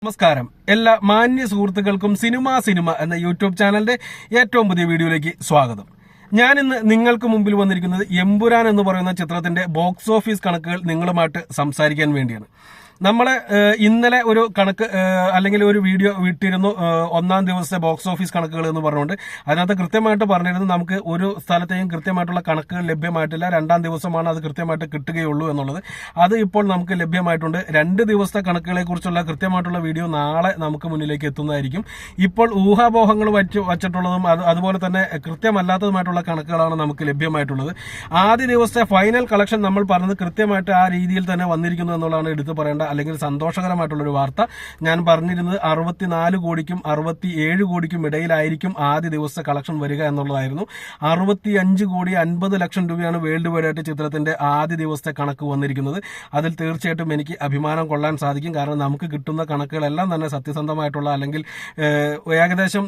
നമസ്കാരം. എല്ലാ മാന്യ സുഹൃത്തുക്കൾക്കും സിനിമ എന്ന യൂട്യൂബ് ചാനലിന്റെ ഏറ്റവും പുതിയ വീഡിയോയിലേക്ക് സ്വാഗതം. ഞാനിന്ന് നിങ്ങൾക്ക് മുമ്പിൽ വന്നിരിക്കുന്നത് എമ്പുരാൻ എന്ന് പറയുന്ന ചിത്രത്തിന്റെ ബോക്സ് ഓഫീസ് കണക്കുകൾ നിങ്ങളുമായിട്ട് സംസാരിക്കാൻ വേണ്ടിയാണ്. നമ്മളെ ഇന്നലെ ഒരു കണക്ക് അല്ലെങ്കിൽ ഒരു വീഡിയോ വിട്ടിരുന്നു, ഒന്നാം ദിവസത്തെ ബോക്സ് ഓഫീസ് കണക്കുകൾ എന്ന് പറഞ്ഞുകൊണ്ട്. അതിനകത്ത് കൃത്യമായിട്ട് പറഞ്ഞിരുന്നു നമുക്ക് ഒരു സ്ഥലത്തെയും കൃത്യമായിട്ടുള്ള കണക്കുകൾ ലഭ്യമായിട്ടില്ല, രണ്ടാം ദിവസമാണ് അത് കൃത്യമായിട്ട് കിട്ടുകയുള്ളൂ എന്നുള്ളത്. അത് ഇപ്പോൾ നമുക്ക് ലഭ്യമായിട്ടുണ്ട്. 2 ദിവസത്തെ കണക്കുകളെ കുറിച്ചുള്ള കൃത്യമായിട്ടുള്ള വീഡിയോ നാളെ നമുക്ക് മുന്നിലേക്ക് എത്തുന്നതായിരിക്കും. ഇപ്പോൾ ഊഹാപോഹങ്ങൾ വച്ചിട്ടുള്ളതും അതുപോലെ തന്നെ കൃത്യമല്ലാത്തതുമായിട്ടുള്ള കണക്കുകളാണ് നമുക്ക് ലഭ്യമായിട്ടുള്ളത്. ആദ്യ ദിവസത്തെ ഫൈനൽ കളക്ഷൻ നമ്മൾ പറഞ്ഞത് കൃത്യമായിട്ട് ആ രീതിയിൽ തന്നെ വന്നിരിക്കുന്നു എന്നുള്ളതാണ് എടുത്തു പറയേണ്ട അല്ലെങ്കിൽ സന്തോഷകരമായിട്ടുള്ളൊരു വാർത്ത. ഞാൻ പറഞ്ഞിരുന്നത് 64 കോടിക്കും 67 കോടിക്കും ഇടയിലായിരിക്കും ആദ്യ ദിവസത്തെ കളക്ഷൻ വരിക എന്നുള്ളതായിരുന്നു. 65 കോടി 50 ലക്ഷം രൂപയാണ് വേൾഡ് വൈഡ് ആയിട്ട് ചിത്രത്തിന്റെ ആദ്യ ദിവസത്തെ കണക്ക് വന്നിരിക്കുന്നത്. അതിൽ തീർച്ചയായിട്ടും എനിക്ക് അഭിമാനം കൊള്ളാൻ സാധിക്കും. കാരണം നമുക്ക് കിട്ടുന്ന കണക്കുകളെല്ലാം തന്നെ സത്യസന്ധമായിട്ടുള്ള അല്ലെങ്കിൽ ഏകദേശം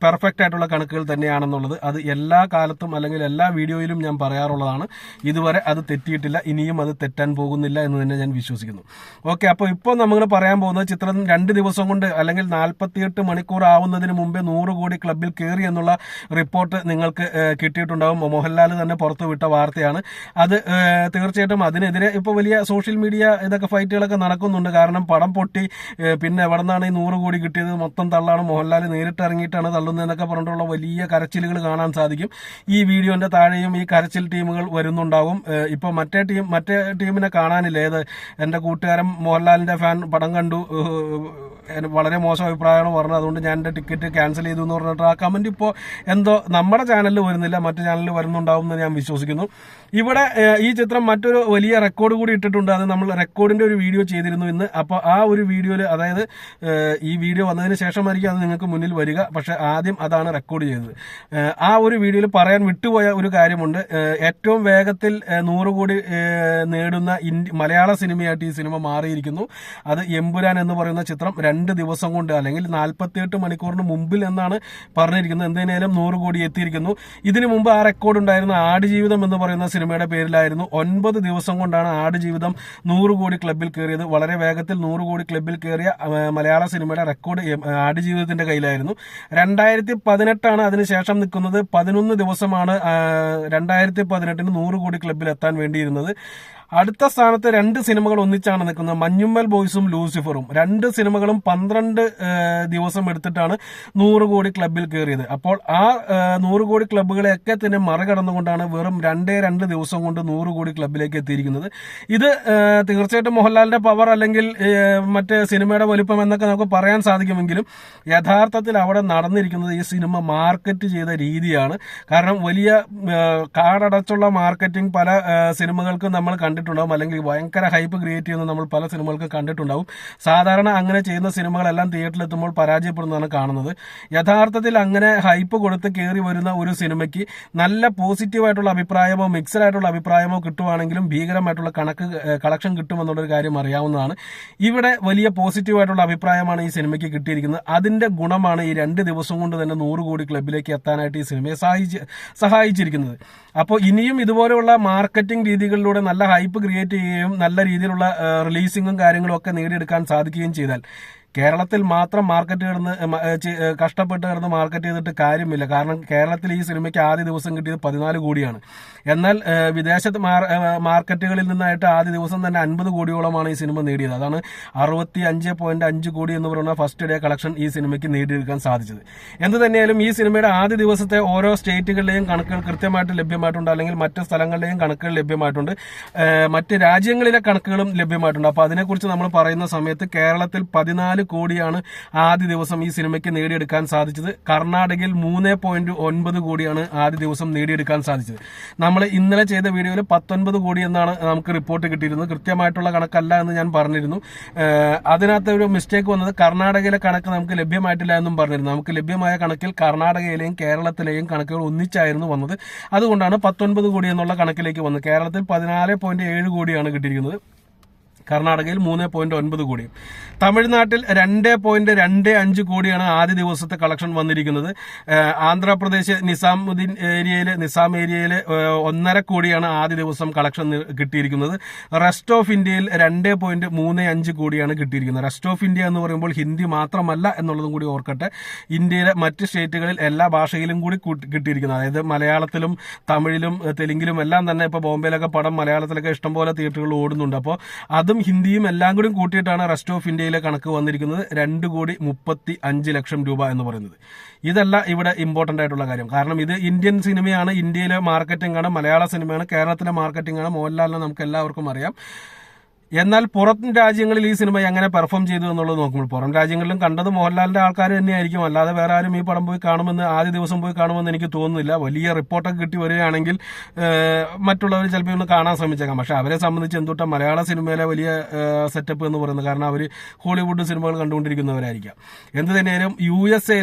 പെർഫെക്റ്റ് ആയിട്ടുള്ള കണക്കുകൾ തന്നെയാണെന്നുള്ളത് അത് എല്ലാ കാലത്തും അല്ലെങ്കിൽ എല്ലാ വീഡിയോയിലും ഞാൻ പറയാറുള്ളതാണ്. ഇതുവരെ അത് തെറ്റിയിട്ടില്ല, ഇനിയും അത് തെറ്റാൻ പോകുന്നില്ല എന്ന് തന്നെ ഞാൻ വിശ്വസിക്കുന്നു. ഓക്കെ, അപ്പോൾ ഇപ്പോൾ നമ്മൾ പറയാൻ പോകുന്നത് ചിത്രം 2 ദിവസം കൊണ്ട് അല്ലെങ്കിൽ 48 മണിക്കൂർ ആവുന്നതിന് മുമ്പേ 100 കോടി ക്ലബിൽ കയറി എന്നുള്ള റിപ്പോർട്ട് നിങ്ങൾക്ക് കിട്ടിയിട്ടുണ്ടാവും. മോഹൻലാൽ തന്നെ പുറത്തുവിട്ട വാർത്തയാണ് അത്. തീർച്ചയായിട്ടും അതിനെതിരെ ഇപ്പോൾ വലിയ സോഷ്യൽ മീഡിയ ഇതൊക്കെ ഫൈറ്റുകളൊക്കെ നടക്കുന്നുണ്ട്. കാരണം പടം പൊട്ടി, പിന്നെ എവിടെ നിന്നാണ് ഈ 100 കോടി കിട്ടിയത്, മൊത്തം തള്ളാണ്, മോഹൻലാൽ നേരിട്ട് ഇറങ്ങിയിട്ടാണ് തള്ളുന്നതെന്നൊക്കെ പറഞ്ഞിട്ടുള്ള വലിയ കരച്ചിലുകൾ കാണാൻ സാധിക്കും. ഈ വീഡിയോന്റെ താഴെയും ഈ കരച്ചിൽ ടീമുകൾ വരുന്നുണ്ടാവും. ഇപ്പോൾ മറ്റേ ടീമിനെ കാണാനില്ല. ഏത് എന്റെ കൂട്ടുകാരൻ മോഹൻലാലിന്റെ ഫാൻ പടം കണ്ടു, വളരെ മോശം അഭിപ്രായമാണ് പറഞ്ഞത്, അതുകൊണ്ട് ഞാൻ എന്റെ ടിക്കറ്റ് ക്യാൻസൽ ചെയ്തു എന്ന് പറഞ്ഞിട്ട് ആ കമന്റ് ഇപ്പോൾ എന്തോ നമ്മുടെ ചാനലിൽ വരുന്നില്ല, മറ്റു ചാനലിൽ വരുന്നുണ്ടാവും എന്ന് ഞാൻ വിശ്വസിക്കുന്നു. ഇവിടെ ഈ ചിത്രം മറ്റൊരു വലിയ റെക്കോർഡ് കൂടി ഇട്ടിട്ടുണ്ട്. അത് നമ്മൾ റെക്കോർഡിന്റെ ഒരു വീഡിയോ ചെയ്തിരുന്നു ഇന്ന്. അപ്പോൾ ആ ഒരു വീഡിയോയിൽ, അതായത് ഈ വീഡിയോ വന്നതിന് ശേഷമായിരിക്കും അത് നിങ്ങൾക്ക് മുന്നിൽ വരിക, പക്ഷെ ആദ്യം അതാണ് റെക്കോർഡ് ചെയ്തത്. ആ ഒരു വീഡിയോയിൽ പറയാൻ വിട്ടുപോയ ഒരു കാര്യമുണ്ട്. ഏറ്റവും വേഗത്തിൽ 100 കോടി നേടുന്ന മലയാള സിനിമയായിട്ട് ഈ സിനിമ മാറിയിരിക്കുന്നു. അത് എമ്പുരാൻ എന്ന് പറയുന്ന ചിത്രം 2 ദിവസം കൊണ്ട് അല്ലെങ്കിൽ 48 മണിക്കൂറിന് മുമ്പിൽ എന്നാണ് പറഞ്ഞിരിക്കുന്നത്. എന്തിനേലും 100 കോടി എത്തിയിരിക്കുന്നു. ഇതിനു മുമ്പ് ആ റെക്കോർഡ് ഉണ്ടായിരുന്ന ആടുജീവിതം എന്ന് പറയുന്ന സിനിമയുടെ പേരിലായിരുന്നു. 9 ദിവസം കൊണ്ടാണ് ആടുജീവിതം 100 കോടി ക്ലബിൽ കയറിയത്. വളരെ വേഗത്തിൽ 100 കോടി ക്ലബിൽ കയറിയ മലയാള സിനിമയുടെ റെക്കോർഡ് ആടുജീവിതത്തിന്റെ കയ്യിലായിരുന്നു. 2018 അതിനുശേഷം നിൽക്കുന്നത്. 11 ദിവസമാണ് 2018 100 കോടി ക്ലബിൽ എത്താൻ വേണ്ടിയിരുന്നത്. അടുത്ത സ്ഥാനത്ത് 2 സിനിമകൾ ഒന്നിച്ചാണ് നിൽക്കുന്നത്, മഞ്ഞുമ്മൽ ബോയ്സും ലൂസിഫറും. 2 സിനിമകളും 12 ദിവസം എടുത്തിട്ടാണ് 100 കോടി ക്ലബിൽ കയറിയത്. അപ്പോൾ ആ 100 കോടി ക്ലബുകളെയൊക്കെ തന്നെ മറികടന്നുകൊണ്ടാണ് വെറും 2 ദിവസം കൊണ്ട് 100 കോടി ക്ലബിലേക്ക് എത്തിയിരിക്കുന്നത്. ഇത് തീർച്ചയായിട്ടും മോഹൻലാലിന്റെ പവർ അല്ലെങ്കിൽ മറ്റ് സിനിമയുടെ വലിപ്പം എന്നൊക്കെ നമുക്ക് പറയാൻ സാധിക്കുമെങ്കിലും യഥാർത്ഥത്തിൽ അവിടെ നടന്നിരിക്കുന്നത് ഈ സിനിമ മാർക്കറ്റ് ചെയ്ത രീതിയാണ്. കാരണം വലിയ കാടടച്ചുള്ള മാർക്കറ്റിംഗ് പല സിനിമകൾക്കും നമ്മൾ കണ്ടിട്ടുണ്ടാവും, അല്ലെങ്കിൽ ഭയങ്കര ഹൈപ്പ് ക്രിയേറ്റ് ചെയ്യുന്ന നമ്മൾ പല സിനിമകൾക്ക് കണ്ടിട്ടുണ്ടാവും. സാധാരണ അങ്ങനെ ചെയ്യുന്ന സിനിമകളെല്ലാം തിയേറ്ററിൽ എത്തുമ്പോൾ പരാജയപ്പെടുന്നതാണ് കാണുന്നത്. യഥാർത്ഥത്തിൽ അങ്ങനെ ഹൈപ്പ് കൊടുത്ത് കയറി വരുന്ന ഒരു സിനിമയ്ക്ക് നല്ല പോസിറ്റീവായിട്ടുള്ള അഭിപ്രായമോ മിക്സഡ് ആയിട്ടുള്ള അഭിപ്രായമോ കിട്ടുവാണെങ്കിലും ഭീകരമായിട്ടുള്ള കളക്ഷൻ കിട്ടുമെന്നുള്ളൊരു കാര്യം അറിയാവുന്നതാണ്. ഇവിടെ വലിയ പോസിറ്റീവായിട്ടുള്ള അഭിപ്രായമാണ് ഈ സിനിമയ്ക്ക് കിട്ടിയിരിക്കുന്നത്. അതിന്റെ ഗുണമാണ് ഈ 2 ദിവസം കൊണ്ട് തന്നെ 100 കോടി ക്ലബിലേക്ക് എത്താനായിട്ട് ഈ സിനിമയെ സഹായിച്ചിരിക്കുന്നത്. അപ്പോൾ ഇനിയും ഇതുപോലെയുള്ള മാർക്കറ്റിംഗ് രീതികളിലൂടെ നല്ല ഹൈപ്പ് ക്രിയേറ്റ് ചെയ്യുകയും നല്ല രീതിയിലുള്ള റിലീസിങ്ങും കാര്യങ്ങളും ഒക്കെ നേടിയെടുക്കാൻ സാധിക്കുകയും ചെയ്താൽ കേരളത്തിൽ മാത്രം കഷ്ടപ്പെട്ട് കിടന്ന് മാർക്കറ്റ് ചെയ്തിട്ട് കാര്യമില്ല. കാരണം കേരളത്തിൽ ഈ സിനിമയ്ക്ക് ആദ്യ ദിവസം കിട്ടിയത് 14 കോടിയാണ്. എന്നാൽ വിദേശത്ത് മാർക്കറ്റുകളിൽ നിന്നായിട്ട് ആദ്യ ദിവസം തന്നെ 50 കോടിയോളമാണ് ഈ സിനിമ നേടിയത്. അതാണ് 65.5 കോടി എന്ന് പറയുന്ന ഫസ്റ്റ് ഡേ കളക്ഷൻ ഈ സിനിമയ്ക്ക് നേടിയെടുക്കാൻ സാധിച്ചത്. എന്ത് തന്നെയായാലും ഈ സിനിമയുടെ ആദ്യ ദിവസത്തെ ഓരോ സ്റ്റേറ്റുകളിലെയും കണക്കുകൾ കൃത്യമായിട്ട് ലഭ്യമായിട്ടുണ്ട്, അല്ലെങ്കിൽ മറ്റ് സ്ഥലങ്ങളിലെയും കണക്കുകൾ ലഭ്യമായിട്ടുണ്ട്, മറ്റ് രാജ്യങ്ങളിലെ കണക്കുകളും ലഭ്യമായിട്ടുണ്ട്. അപ്പോൾ അതിനെക്കുറിച്ച് നമ്മൾ പറയുന്ന സമയത്ത് കേരളത്തിൽ 14 കോടിയാണ് ആദ്യ ദിവസം ഈ സിനിമയ്ക്ക് നേടിയെടുക്കാൻ സാധിച്ചത്. കർണാടകയിൽ 3.9 കോടിയാണ് ആദ്യ ദിവസം നേടിയെടുക്കാൻ സാധിച്ചത്. നമ്മൾ ഇന്നലെ ചെയ്ത വീഡിയോയിൽ 19 കോടി എന്നാണ് നമുക്ക് റിപ്പോർട്ട് കിട്ടിയിരുന്നത്. കൃത്യമായിട്ടുള്ള കണക്കല്ല എന്ന് ഞാൻ പറഞ്ഞിരുന്നു. അതിനകത്ത് ഒരു മിസ്റ്റേക്ക് വന്നത് കർണാടകയിലെ കണക്ക് നമുക്ക് ലഭ്യമായിട്ടില്ല എന്നും പറഞ്ഞിരുന്നു. നമുക്ക് ലഭ്യമായ കണക്കിൽ കർണാടകയിലെയും കേരളത്തിലെയും കണക്കുകൾ ഒന്നിച്ചായിരുന്നു വന്നത്. അതുകൊണ്ടാണ് 19 കോടി എന്നുള്ള കണക്കിലേക്ക് വന്നത്. കേരളത്തിൽ 14.7 കോടിയാണ് കിട്ടിയിരിക്കുന്നത്. കർണാടകയിൽ 3.9 കോടി, തമിഴ്നാട്ടിൽ 2.25 കോടിയാണ് ആദ്യ ദിവസത്തെ കളക്ഷൻ വന്നിരിക്കുന്നത്. ആന്ധ്രാപ്രദേശ് നിസാം ഏരിയയിൽ 1.5 കോടിയാണ് ആദ്യ ദിവസം കളക്ഷൻ കിട്ടിയിരിക്കുന്നത്. റെസ്റ്റ് ഓഫ് ഇന്ത്യയിൽ 2.35 കോടിയാണ് കിട്ടിയിരിക്കുന്നത്. റെസ്റ്റ് ഓഫ് ഇന്ത്യ എന്ന് പറയുമ്പോൾ ഹിന്ദി മാത്രമല്ല എന്നുള്ളതും കൂടി ഓർക്കട്ടെ. ഇന്ത്യയിലെ മറ്റ് സ്റ്റേറ്റുകളിൽ എല്ലാ ഭാഷയിലും കൂടി കിട്ടിയിരിക്കുന്നത്, അതായത് മലയാളത്തിലും തമിഴിലും തെലുങ്കിലും എല്ലാം തന്നെ. ഇപ്പോൾ ബോംബെയിലൊക്കെ പടം മലയാളത്തിലൊക്കെ ഇഷ്ടംപോലെ തിയേറ്ററുകൾ ഓടുന്നുണ്ട്. അപ്പോൾ അതും ഹിന്ദിയും എല്ലാം കൂടി കൂട്ടിയിട്ടാണ് റെസ്റ്റ് ഓഫ് ഇന്ത്യയിലെ കണക്ക് വന്നിരിക്കുന്നത്. 2,35,00,000 രൂപ എന്ന് പറയുന്നത്. ഇതല്ല ഇവിടെ ഇമ്പോർട്ടന്റ് ആയിട്ടുള്ള കാര്യം. കാരണം ഇത് ഇന്ത്യൻ സിനിമയാണ്, ഇന്ത്യയിലെ മാർക്കറ്റിംഗ് ആണ്, മലയാള സിനിമയാണ്, കേരളത്തിലെ മാർക്കറ്റിംഗ് ആണ്. മോഹൻലാലിനെ നമുക്ക് എല്ലാവർക്കും അറിയാം. എന്നാൽ പുറം രാജ്യങ്ങളിൽ ഈ സിനിമ എങ്ങനെ പെർഫോം ചെയ്തു എന്നുള്ളത് നോക്കുമ്പോൾ പുറം രാജ്യങ്ങളിലും കണ്ടത് മോഹൻലാലിന്റെ ആൾക്കാർ തന്നെയായിരിക്കും. അല്ലാതെ വേറെ ആരും ഈ പടം പോയി കാണുമെന്ന് ആദ്യ ദിവസം പോയി കാണുമെന്ന് എനിക്ക് തോന്നുന്നില്ല. വലിയ റിപ്പോർട്ടൊക്കെ കിട്ടി വരികയാണെങ്കിൽ മറ്റുള്ളവർ ചിലപ്പോൾ ഒന്ന് കാണാൻ ശ്രമിച്ചേക്കാം. പക്ഷെ അവരെ സംബന്ധിച്ച് എന്തുട്ടാ മലയാള സിനിമയിലെ വലിയ സെറ്റപ്പ് എന്ന് പറയുന്നത്, കാരണം അവർ ഹോളിവുഡ് സിനിമകൾ കണ്ടുകൊണ്ടിരിക്കുന്നവരായിരിക്കാം. എന്ത് തന്നെയായാലും USA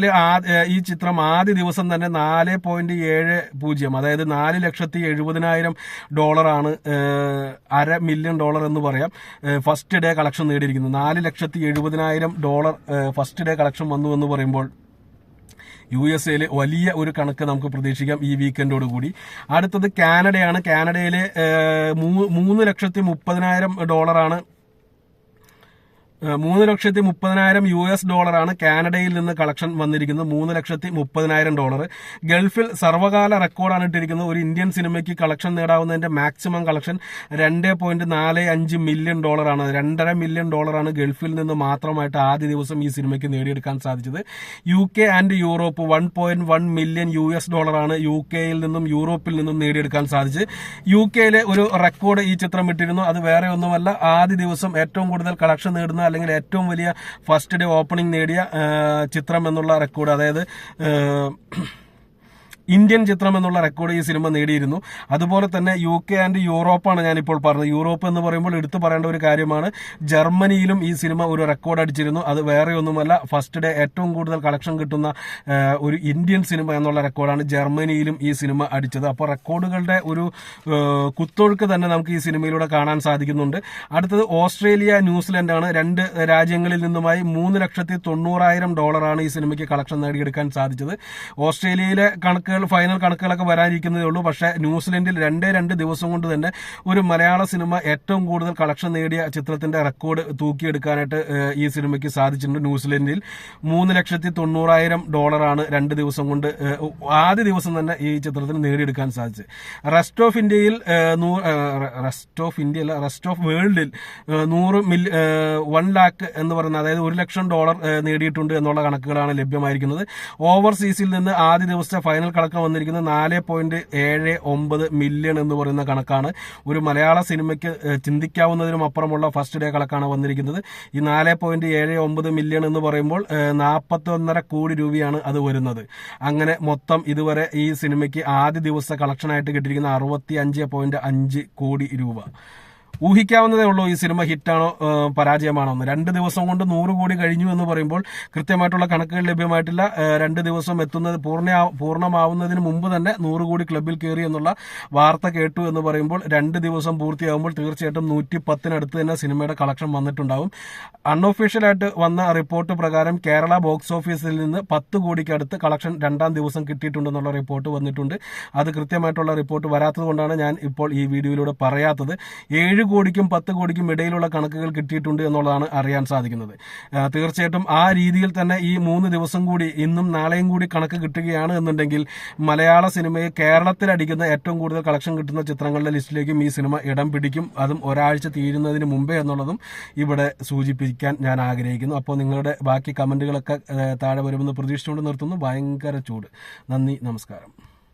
ഈ ചിത്രം ആദ്യ ദിവസം തന്നെ 4.70, അതായത് $4,70,000 $1 മില്യൺ എന്ന് പറയാം, ഫസ്റ്റ് ഡേ കളക്ഷൻ നേടിയിരിക്കുന്നു. $4,70,000 ഫസ്റ്റ് ഡേ കളക്ഷൻ വന്നു എന്ന് പറയുമ്പോൾ USA വലിയ ഒരു കണക്ക് നമുക്ക് പ്രതീക്ഷിക്കാം ഈ വീക്കെൻഡോട് കൂടി. അടുത്തത് കാനഡയാണ്. കാനഡയിൽ $3,30,000 $3,30,000 കാനഡയിൽ നിന്ന് കളക്ഷൻ വന്നിരിക്കുന്നത്. $3,30,000. ഗൾഫിൽ സർവകാല റെക്കോർഡാണ് ഇട്ടിരിക്കുന്നത്. ഒരു ഇന്ത്യൻ സിനിമയ്ക്ക് കളക്ഷൻ നേടാവുന്നതിന്റെ മാക്സിമം കളക്ഷൻ $2.45 മില്യൺ ആണ്. $2.5 മില്യൺ ഗൾഫിൽ നിന്ന് മാത്രമായിട്ട് ആദ്യ ദിവസം ഈ സിനിമയ്ക്ക് നേടിയെടുക്കാൻ സാധിച്ചത്. UK ആൻഡ് യൂറോപ്പ് $1.1 മില്യൺ ആണ് UKയിൽ നിന്നും യൂറോപ്പിൽ നിന്നും നേടിയെടുക്കാൻ സാധിച്ചത്. UKയിലെ ഒരു റെക്കോർഡ് ഈ ചിത്രം ഇട്ടിരുന്നു. അത് വേറെ ഒന്നുമല്ല, ആദ്യ ദിവസം ഏറ്റവും കൂടുതൽ കളക്ഷൻ നേടുന്ന അല്ലെങ്കിൽ ഏറ്റവും വലിയ ഫസ്റ്റ് ഡേ ഓപ്പണിംഗ് നേടിയ ചിത്രം എന്നുള്ള റെക്കോർഡ്, അതായത് ഇന്ത്യൻ ചിത്രം എന്നുള്ള റെക്കോർഡ് ഈ സിനിമ നേടിയിരുന്നു. അതുപോലെ തന്നെ UK ആൻഡ് യൂറോപ്പാണ് ഞാനിപ്പോൾ പറഞ്ഞത്. യൂറോപ്പ് എന്ന് പറയുമ്പോൾ എടുത്തു പറയേണ്ട ഒരു കാര്യമാണ്, ജർമ്മനിയിലും ഈ സിനിമ ഒരു റെക്കോർഡ് അടിച്ചിരുന്നു. അത് വേറെ ഒന്നുമല്ല, ഫസ്റ്റ് ഡേ ഏറ്റവും കൂടുതൽ കളക്ഷൻ കിട്ടുന്ന ഒരു ഇന്ത്യൻ സിനിമ എന്നുള്ള റെക്കോർഡാണ് ജർമ്മനിയിലും ഈ സിനിമ അടിച്ചത്. അപ്പോൾ റെക്കോർഡുകളുടെ ഒരു കുത്തൊഴുക്ക് തന്നെ നമുക്ക് ഈ സിനിമയിലൂടെ കാണാൻ സാധിക്കുന്നുണ്ട്. അടുത്തത് ഓസ്ട്രേലിയ, ന്യൂസിലൻഡ് ആണ്. 2 രാജ്യങ്ങളിൽ നിന്നുമായി $3,90,000 ഈ സിനിമയ്ക്ക് കളക്ഷൻ നേടിയെടുക്കാൻ സാധിച്ചത്. ഓസ്ട്രേലിയയിലെ ഫൈനൽ കണക്കുകളൊക്കെ വരാനിരിക്കുന്നതേ ഉള്ളൂ. പക്ഷേ ന്യൂസിലൻഡിൽ 2 ദിവസം കൊണ്ട് തന്നെ ഒരു മലയാള സിനിമ ഏറ്റവും കൂടുതൽ കളക്ഷൻ നേടിയ ചിത്രത്തിന്റെ റെക്കോർഡ് തൂക്കിയെടുക്കാനായിട്ട് ഈ സിനിമയ്ക്ക് സാധിച്ചിട്ടുണ്ട്. ന്യൂസിലൻഡിൽ $3,90,000 2 ദിവസം കൊണ്ട് ആദ്യ ദിവസം തന്നെ ഈ ചിത്രത്തിന് നേടിയെടുക്കാൻ സാധിച്ചത്. റെസ്റ്റ് ഓഫ് വേൾഡിൽ 1 lakh എന്ന് പറയുന്നത്, അതായത് $1 ലക്ഷം നേടിയിട്ടുണ്ട് എന്നുള്ള കണക്കുകളാണ് ലഭ്യമായിരിക്കുന്നത്. ഓവർസീസിൽ നിന്ന് ആദ്യ ദിവസത്തെ ഫൈനൽ കണക്ക് വന്നിരിക്കുന്നത് 4.79 മില്യൺ എന്ന് പറയുന്ന കണക്കാണ്. ഒരു മലയാള സിനിമയ്ക്ക് ചിന്തിക്കാവുന്നതിനും അപ്പുറമുള്ള ഫസ്റ്റ് ഡേ കണക്കാണ് വന്നിരിക്കുന്നത്. ഈ 4.79 മില്യൺ എന്ന് പറയുമ്പോൾ 41.5 കോടി രൂപയാണ് അത് വരുന്നത്. അങ്ങനെ മൊത്തം ഇതുവരെ ഈ സിനിമയ്ക്ക് ആദ്യ ദിവസത്തെ കളക്ഷനായിട്ട് കിട്ടിയിരിക്കുന്ന 65.5 കോടി രൂപ. ഊഹിക്കാവുന്നതേ ഉള്ളൂ ഈ സിനിമ ഹിറ്റാണോ പരാജയമാണോ എന്ന്. 2 ദിവസം കൊണ്ട് 100 കോടി കഴിഞ്ഞു എന്ന് പറയുമ്പോൾ കൃത്യമായിട്ടുള്ള കണക്കുകൾ ലഭ്യമായിട്ടില്ല. 2 ദിവസം പൂർണ്ണമാവുന്നതിന് മുമ്പ് തന്നെ 100 കോടി ക്ലബിൽ കയറി എന്നുള്ള വാർത്ത കേട്ടു എന്ന് പറയുമ്പോൾ 2 ദിവസം പൂർത്തിയാകുമ്പോൾ തീർച്ചയായിട്ടും 110 തന്നെ സിനിമയുടെ കളക്ഷൻ വന്നിട്ടുണ്ടാവും. അൺഒഫീഷ്യലായിട്ട് വന്ന റിപ്പോർട്ട് പ്രകാരം കേരള ബോക്സ് ഓഫീസിൽ നിന്ന് 10 കോടിക്ക് അടുത്ത് കളക്ഷൻ 2ാം ദിവസം കിട്ടിയിട്ടുണ്ടെന്നുള്ള റിപ്പോർട്ട് വന്നിട്ടുണ്ട്. അത് കൃത്യമായിട്ടുള്ള റിപ്പോർട്ട് വരാത്തത് കൊണ്ടാണ് ഞാൻ ഇപ്പോൾ ഈ വീഡിയോയിലൂടെ പറയാത്തത്. 7 കോടിക്കും 10 കോടിക്കും ഇടയിലുള്ള കണക്കുകൾ കിട്ടിയിട്ടുണ്ട് എന്നുള്ളതാണ് അറിയാൻ സാധിക്കുന്നത്. തീർച്ചയായിട്ടും ആ രീതിയിൽ തന്നെ ഈ 3 ദിവസം കൂടി, ഇന്നും നാളെയും കൂടി കണക്ക് കിട്ടുകയാണ് എന്നുണ്ടെങ്കിൽ മലയാള സിനിമയെ കേരളത്തിൽ അടിക്കുന്ന ഏറ്റവും കൂടുതൽ കളക്ഷൻ കിട്ടുന്ന ചിത്രങ്ങളുടെ ലിസ്റ്റിലേക്കും ഈ സിനിമ ഇടം പിടിക്കും. അതും ഒരാഴ്ച തീരുന്നതിന് മുമ്പേ എന്നുള്ളതും ഇവിടെ സൂചിപ്പിക്കാൻ ഞാൻ ആഗ്രഹിക്കുന്നു. അപ്പോൾ നിങ്ങളുടെ ബാക്കി കമന്റുകളൊക്കെ താഴെ വരുമെന്ന് പ്രതീക്ഷിച്ചുകൊണ്ട് നിർത്തുന്നു. ഭയങ്കര ചൂട്. നന്ദി, നമസ്കാരം.